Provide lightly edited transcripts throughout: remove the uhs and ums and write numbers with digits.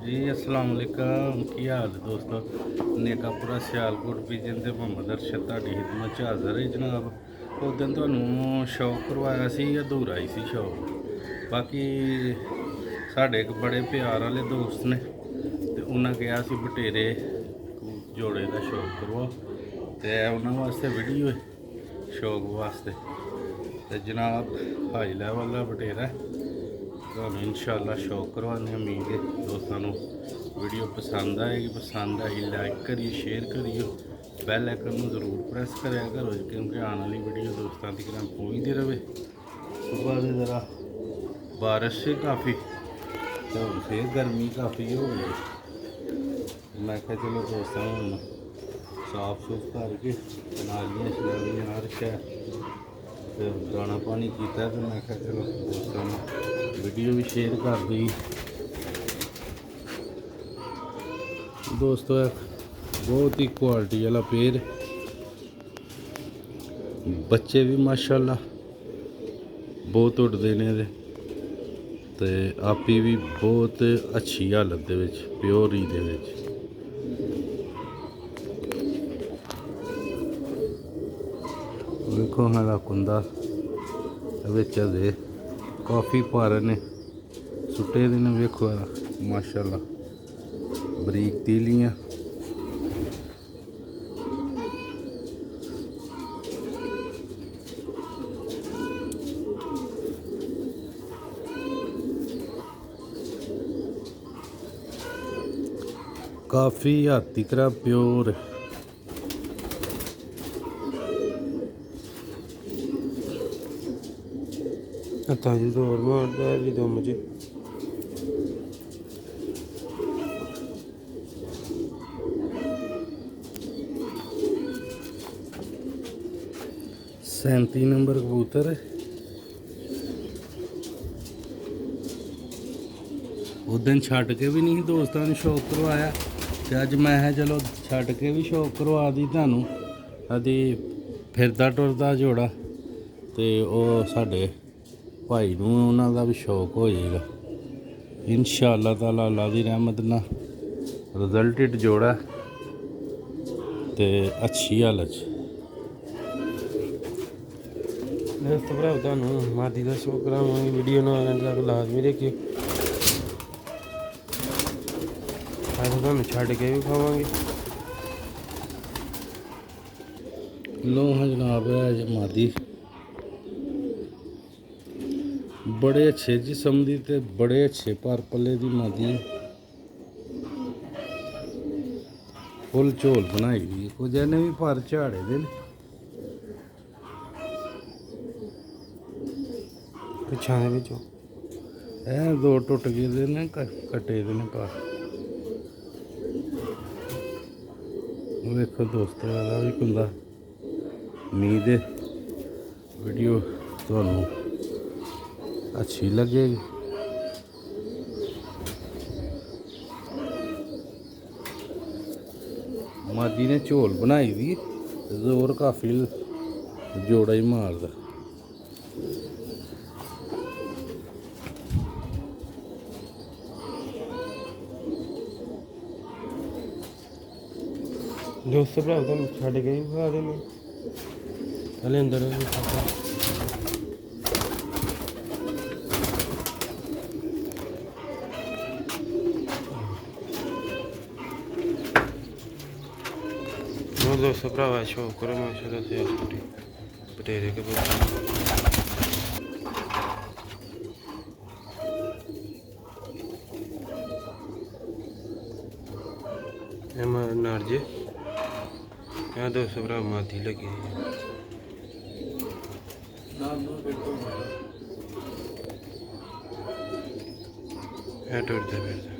जी अस्सलाम वालेकुम की हाल है दोस्तों। नेकापुरा सियालकोट पिजन ते मोहम्मद अरशद तुहाडी खिदमत च हाज़र है जनाब। उस दिन तुहानूं शौक करवाया सी अधूरा ही सी शौक। बाकी साढ़े एक बड़े प्यार वाले दोस्त ने ते उन्हें कहा सी बटेरे जोड़े का शौक करवाओ ते उन्होंने वास्ते वीडियो शौक वास्ते ते जनाब हाई लैवल का बटेरा ਤੁਹਾਨੂੰ इंशाअल्लाह शौक करवाने उम्मीद है दोस्तों वीडियो पसंद आएगी। पसंद आई लाइक करिए शेयर करिए बैल आइकन में ज़रूर प्रेस करा करो क्योंकि आने वाली वीडियो दोस्तों तक पहुँचती रहे। सुबह से ज़रा बारिश से काफ़ी तो फिर गर्मी काफ़ी हो गई। मैं क्या चलो दोस्तों हम साफ सूफ करके नालियाँ शनालियाँ हर शहर फिर दाना पानी किया तो मैं क्या चलो दोस्तों वीडियो भी शेयर कर दी। दोस्तों बहुत ही क्वालिटी वाला पेड़ बच्चे भी माशाल्लाह बहुत उड़ते ने ते आपी भी बहुत अच्छी हालत दे विच प्योरी दे विच। देखो हाला कुंदा विच दे काफ़ी पारे ने सुटे दे ने वेखो माशाल्लाह बरीक तीलियां काफ़ी हद तक प्योर ताजी दौर मारता है भी दो मुझे 37 नंबर कबूतर है। उस दिन छड़ के भी नहीं दोस्तों ने शौक करवाया तो अज मैं चलो छड़ के भी शौक करवा दी थानू अभी फिरदा टुरदा जोड़ा तो वह साढ़े भाई नूं उन्हां दा भी शौक हो जाएगा इंशाअल्लाह ताला अल्लाह दी रहमत ना रिजल्टेड जोड़ा ते अच्छी हालत दोस्तों भरा तुहानूं मादी का शौक करावांगे वीडियो ना तक लाजमी देखियो। अस तुहानूं छड्ड के भी खावांगे। लो हाँ जनाब है मादी बड़े अच्छे जिस्म दी ते बड़े अच्छे पर पले दी मादी फुल झोल बनाई दी कुछ ने भी पर झाड़े दे पिछां दे विचों दो टुट गए ने कटे दे ने पर देखो दोस्तों ਇਹਦਾ भी कुंदा उम्मीद है वीडियो ਤੁਹਾਨੂੰ अच्छी लगेगी। मादी ने झोल बनाई दी जोर काफ़ी जोड़ा ही मारदा। दोस्तों भरा तुहानूं छड्ड के भी खा देने हले अंदर दोस्तों भरावा शौक करो माशाल्लाह से बटेरे के नारजे यहाँ दोस्तों भरा मादी लगी है टुरदा फिरदा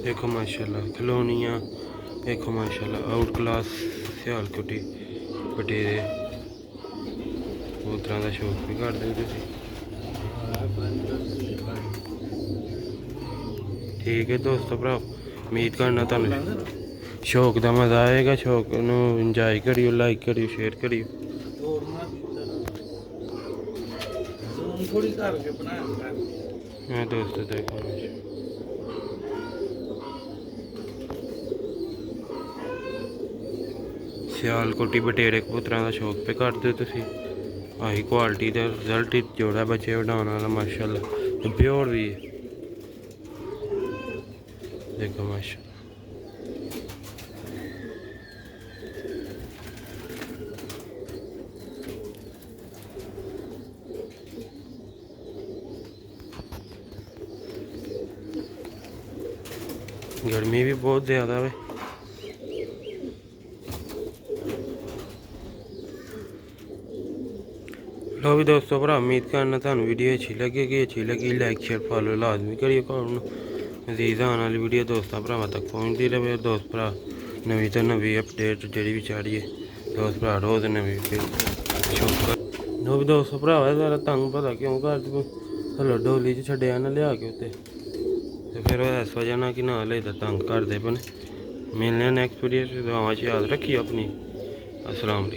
देखो माशाल्लाह खिलौनियाँ देखो माशाल्लाह आउट क्लास सियालकोटी बटेरे कबूतरां दा शौक भी करदे तुसीं। ठीक है दोस्तों भराओ ਉਮੀਦ ਕਰਨਾ ਤੁਹਾਨੂੰ ਸ਼ੌਕ ਦਾ ਮਜ਼ਾ ਆਏਗਾ। ਸ਼ੌਕ ਨੂੰ ਇੰਜੋਏ ਕਰਿਓ, ਲਾਈਕ ਕਰਿਓ, ਸ਼ੇਅਰ ਕਰਿਓ। ਜ਼ੂਮ ਥੋੜੀ ਕਰਕੇ ਬਣਾਇਆ ਕਰ। ਮੈਂ ਦੋਸਤੋ ਦੇਖੋ ਸਿਆਲਕੋਟੀ ਬਟੇਰੇ ਕਬੂਤਰਾਂ ਦਾ ਸ਼ੌਕ ਤੇ ਕਰਦੇ ਤੁਸੀਂ। ਆਹੀ ਕੁਆਲਿਟੀ ਦਾ ਰਿਜ਼ਲਟ ਹੀ ਜੋੜਾ ਬੱਚੇ ਵਡਾਉਣ ਵਾਲਾ ਮਾਸ਼ਾਅੱਲਾ, ਤੇ ਪਿਓਰ ਵੀ ਹੈ। ਦੇਖੋ ਮਾਸ਼ਾ गर्मी भी बहुत ज़्यादा है। लो भी दोस्तों भरा, उम्मीद करना थानू वीडियो अच्छी लगी लाइक शेयर फॉलो लाजमी करिए। मजीद आने वाली वीडियो दोस्तों भरावां तक पहुँचती रहे। दोस्त भरा नवी तो नवी अपडेट जी भी चाड़िए दोस्त भरा रोज़ नवी लो भी दोस्तों भरावा जरा तंग पता क्यों कर हलो डोली च छड्डिया ना लिया के उत्ते, तो फिर इस वजह ना कि ना ले तंग करते पे। मिलने नैक्सट वीडियो से, दुआवां च याद रखिए अपनी। अस्सलाम वालेकुम।